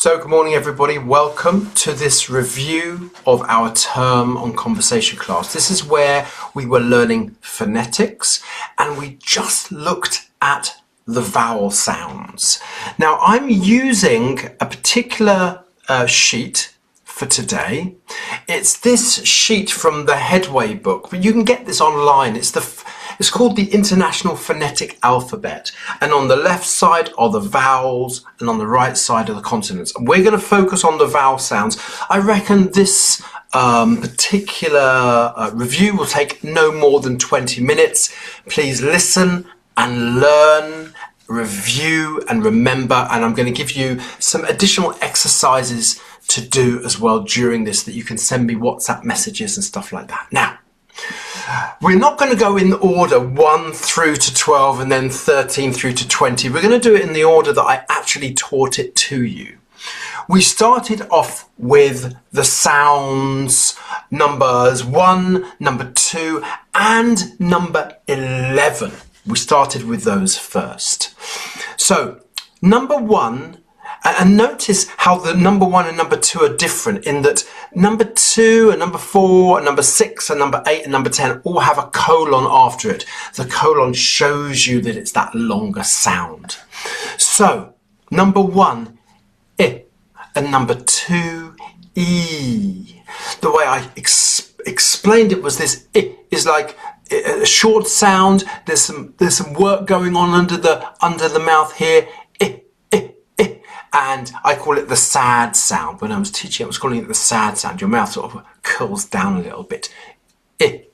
So good morning everybody, welcome to this review of our term on conversation class. This is where we were learning phonetics and we just looked at the vowel sounds. Now I'm using a particular sheet for today. It's this sheet from the Headway book, but you can get this online. It's called the International Phonetic Alphabet, and on the left side are the vowels and on the right side are the consonants. We're going to focus on the vowel sounds. I reckon this particular review will take no more than 20 minutes. Please listen and learn, review and remember, and I'm going to give you some additional exercises to do as well during this that you can send me WhatsApp messages and stuff like that. Now, we're not going to go in order 1 through to 12 and then 13 through to 20. We're going to do it in the order that I actually taught it to you. We started off with the sounds, numbers 1, number 2, and number 11. We started with those first. So, number 1, and notice how the number 1 and number 2 are different in that number 2 and number 4 and number 6 and number 8 and number 10 all have a colon after it. The colon shows you that it's that longer sound. So, number 1, I, and number 2, E. The way I explained it was this I is like a short sound. There's some work going on under the mouth here. And I call it the sad sound. When I was teaching, I was calling it the sad sound. Your mouth sort of curls down a little bit. I.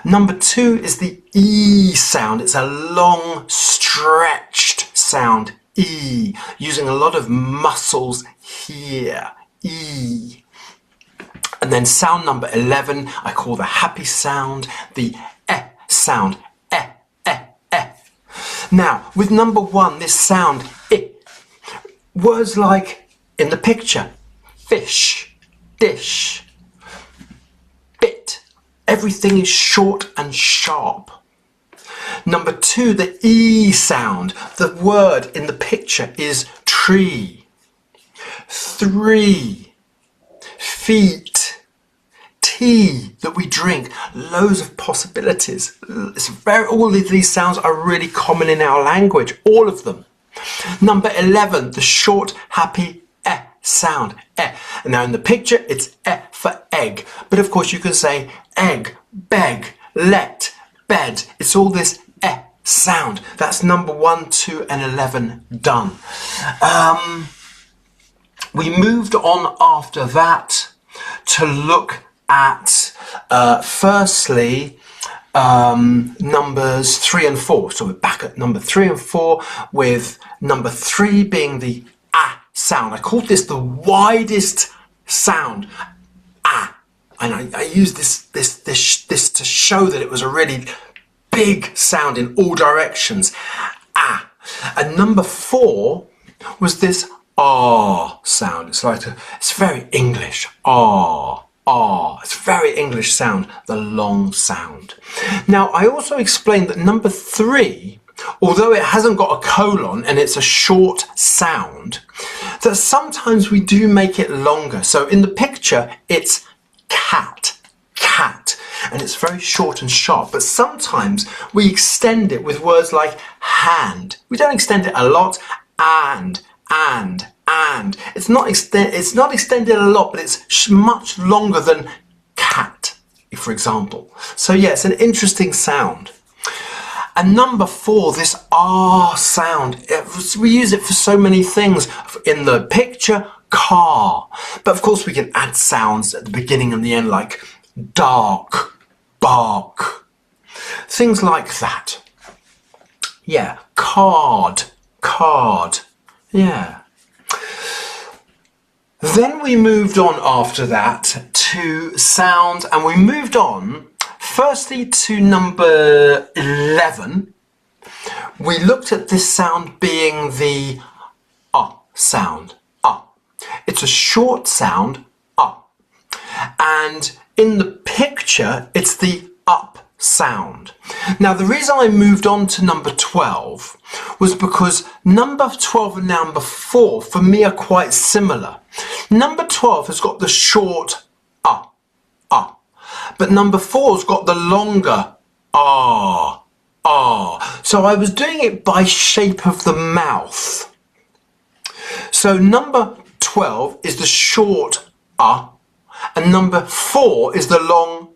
Number 2 is the E sound. It's a long, stretched sound. E. Using a lot of muscles here. E. And then sound number 11, I call the happy sound, the sound. Now, with number 1, this sound, I, words like in the picture, fish, dish, bit, everything is short and sharp. Number 2, the E sound, the word in the picture is tree, 3, feet, tea that we drink, loads of possibilities. All of these sounds are really common in our language, all of them. Number 11, the short, happy sound, And now in the picture, it's for egg. But of course you can say egg, beg, let, bed. It's all this sound. That's number 1, 2, and 11 done. We moved on after that to look at firstly numbers 3 and 4. So we're back at number 3 and 4 with number 3 being the sound. I called this the widest sound, and I used this to show that it was a really big sound in all directions. And number 4 was this sound. It's very English. It's a very English sound, the long sound. Now, I also explained that number 3, although it hasn't got a colon and it's a short sound, that sometimes we do make it longer. So in the picture, it's cat, and it's very short and sharp. But sometimes we extend it with words like hand. We don't extend it a lot, and. It's not extended a lot, but it's much longer than cat, for example. So yeah, it's an interesting sound. And number 4, this R sound, we use it for so many things. In the picture, car. But of course we can add sounds at the beginning and the end like dark, bark. Things like that. Yeah, card. Yeah. Then we moved on after that to sound, and we moved on firstly to number 11. We looked at this sound being the sound. It's a short sound, and in the picture it's the up sound. Now, the reason I moved on to number 12 was because number 12 and number 4 for me are quite similar. Number 12 has got the short but number 4's got the longer So I was doing it by shape of the mouth. So number 12 is the short and number 4 is the long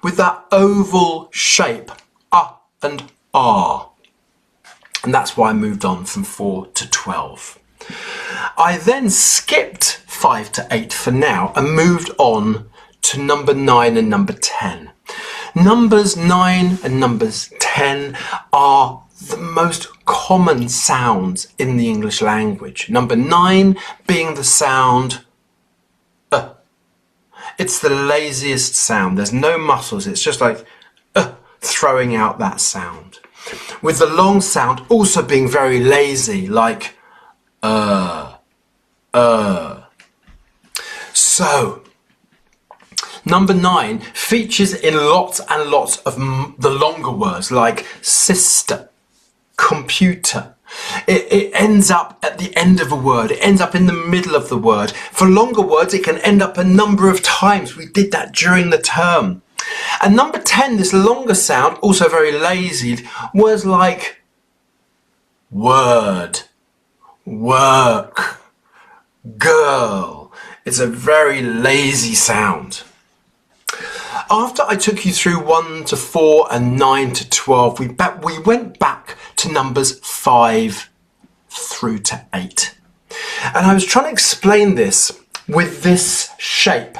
with that oval shape, and And that's why I moved on from 4 to 12. I then skipped 5 to 8 for now and moved on to number 9 and number 10. Numbers 9 and numbers 10 are the most common sounds in the English language. Number 9 being the sound It's the laziest sound. There's no muscles. It's just like throwing out that sound. With the long sound also being very lazy, like So, number 9 features in lots and lots of the longer words like sister, computer. It ends up at the end of a word. It ends up in the middle of the word. For longer words, it can end up a number of times. We did that during the term. And number 10, this longer sound, also very lazy, words like word, work, girl. It's a very lazy sound. After I took you through 1 to 4 and 9 to 12, we went back to numbers 5 through to 8. And I was trying to explain this with this shape.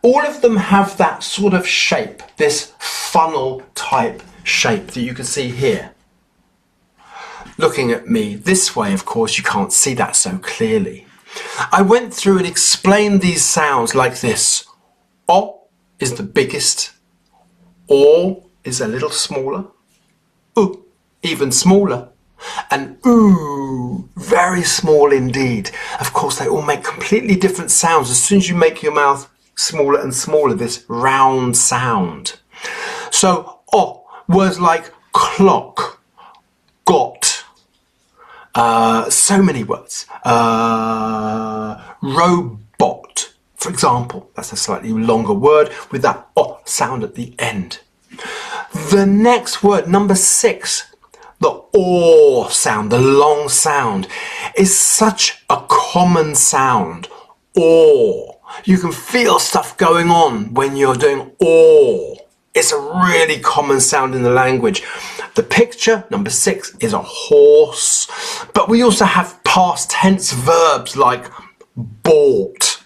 All of them have that sort of shape, this funnel type shape that you can see here. Looking at me this way, of course, you can't see that so clearly. I went through and explained these sounds like this. O is the biggest. O is a little smaller. U, even smaller. And oo, very small indeed. Of course, they all make completely different sounds. As soon as you make your mouth smaller and smaller, this round sound. So, O, words like clock, got, so many words. Robot, for example. That's a slightly longer word with that O sound at the end. The next word, number 6, the O sound, the long sound, is such a common sound. O. You can feel stuff going on when you're doing O. It's a really common sound in the language. The picture, number 6, is a horse. But we also have past tense verbs like bought.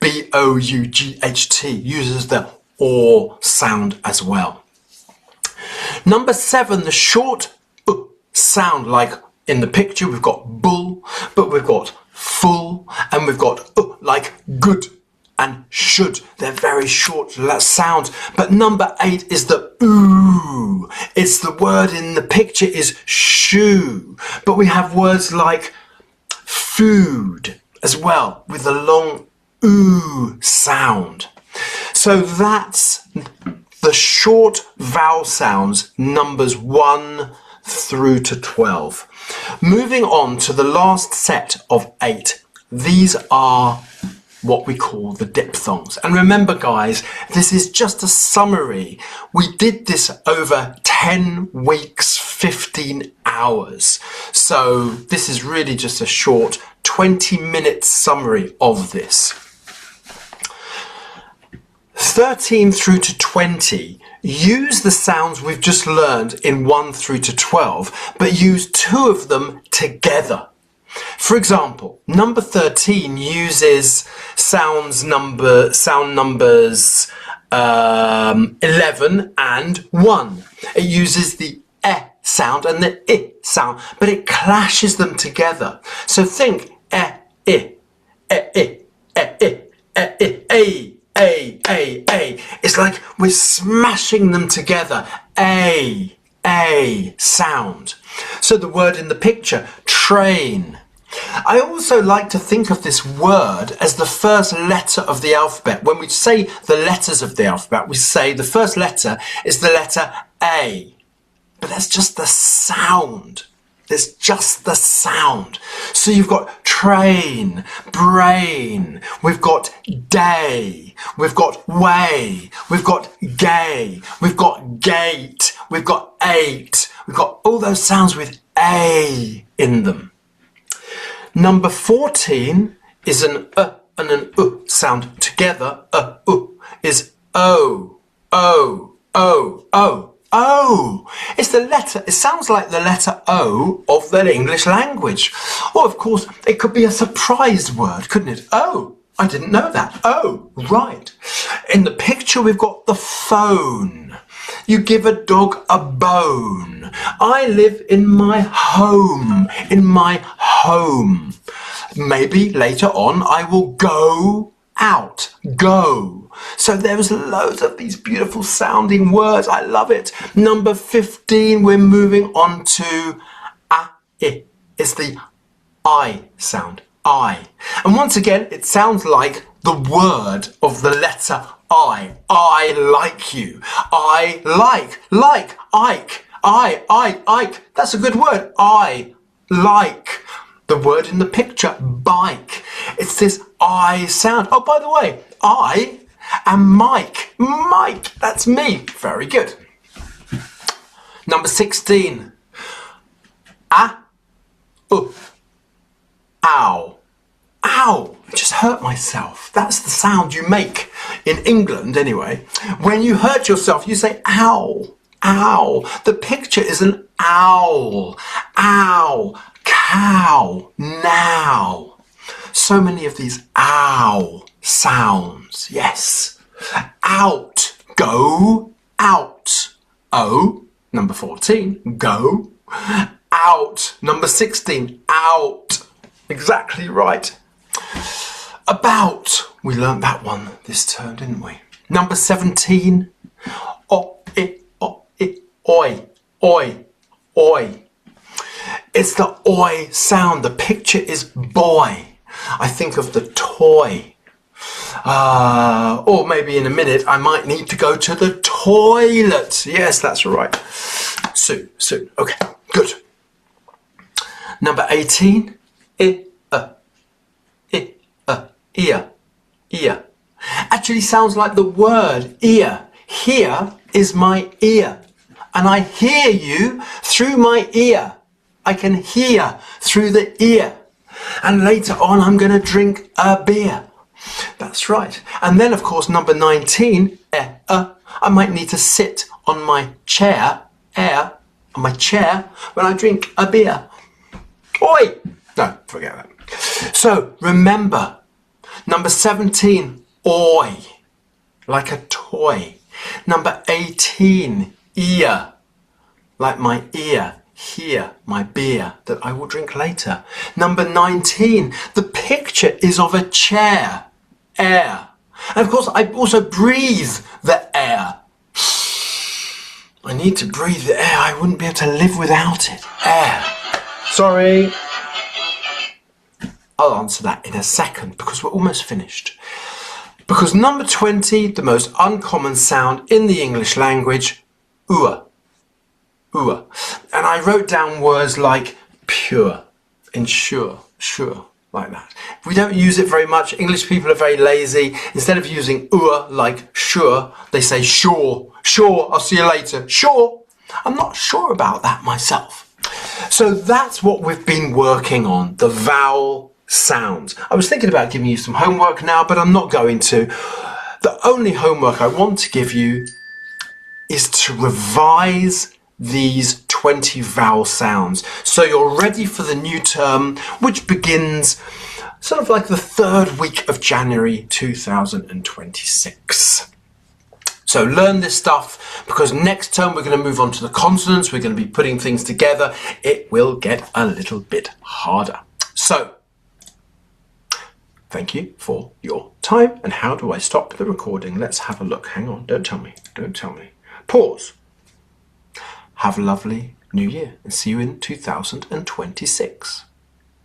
B-O-U-G-H-T uses the O sound as well. Number 7, the short sound, like in the picture we've got bull, but we've got full, and we've got like good and should. They're very short sounds. But number 8 is the oo. It's the word in the picture is shoe. But we have words like food as well with the long oo sound. So that's the short vowel sounds, numbers 1 through to 12. Moving on to the last set of 8. These are what we call the diphthongs. And remember, guys, this is just a summary. We did this over 10 weeks, 15 hours. So this is really just a short 20-minute summary of this. 13 through to 20 use the sounds we've just learned in 1 through to 12, but use 2 of them together. For example, number 13 uses sound numbers 11 and 1. It uses the e sound and the I sound, but it clashes them together. So think I, A. It's like we're smashing them together. A sound. So the word in the picture, train. I also like to think of this word as the first letter of the alphabet. When we say the letters of the alphabet, we say the first letter is the letter A. But that's just the sound. It's just the sound. So you've got train, brain, we've got day, we've got way, we've got gay, we've got gate, we've got eight, we've got all those sounds with A in them. Number 14 is an and an sound together. Is O, O, O, O. O. It's the letter, it sounds like the letter O of the English language. Or of course, it could be a surprised word, couldn't it? Oh, I didn't know that. Oh, right. In the picture, we've got the phone. You give a dog a bone. I live in my home. In my home. Maybe later on I will go out. Go. So there's loads of these beautiful sounding words. I love it. Number 15, we're moving on to I. It's the I sound. I. And once again, it sounds like the word of the letter I. I like you. I like, Ike. Ike. That's a good word. I like. The word in the picture, bike. It's this I sound. Oh, by the way, I am Mike. Mike, that's me. Very good. Number 16. Ow. Ow. I just hurt myself. That's the sound you make in England anyway. When you hurt yourself, you say ow. Ow. The picture is an owl. Ow. Cow. Now. So many of these ow sounds. Yes. Out. Go. Out. O. Number 14. Go. Out. Number 16. Out. Exactly right. About. We learnt that one this term, didn't we? Number 17. Oi. Oi. Oi. It's the oi sound. The picture is boy. I think of the toy. Or maybe in a minute I might need to go to the toilet. Yes, that's right. Soon. Okay, good. Number 18. Ear. Actually sounds like the word ear. Here is my ear. And I hear you through my ear. I can hear through the ear. And later on, I'm going to drink a beer. That's right. And then, of course, number 19, I might need to sit on my chair, on my chair, when I drink a beer. Oi! No, forget that. So, remember, number 17, oi, like a toy. Number 18, ear, like my ear. Here, my beer that I will drink later. Number 19, the picture is of a chair, air. And of course, I also breathe the air. I need to breathe the air. I wouldn't be able to live without it. Air. Sorry. I'll answer that in a second because we're almost finished. Because number 20, the most uncommon sound in the English language, ua. And I wrote down words like pure, ensure, sure, like that. We don't use it very much. English people are very lazy. Instead of using like sure, they say sure, I'll see you later, sure. I'm not sure about that myself. So that's what we've been working on, the vowel sounds. I was thinking about giving you some homework now, but I'm not going to. The only homework I want to give you is to revise these 20 vowel sounds. So you're ready for the new term, which begins sort of like the 3rd week of January 2026. So learn this stuff because next term we're going to move on to the consonants. We're going to be putting things together. It will get a little bit harder. So thank you for your time. And how do I stop the recording? Let's have a look. Hang on. Don't tell me. Pause. Have a lovely new year and see you in 2026.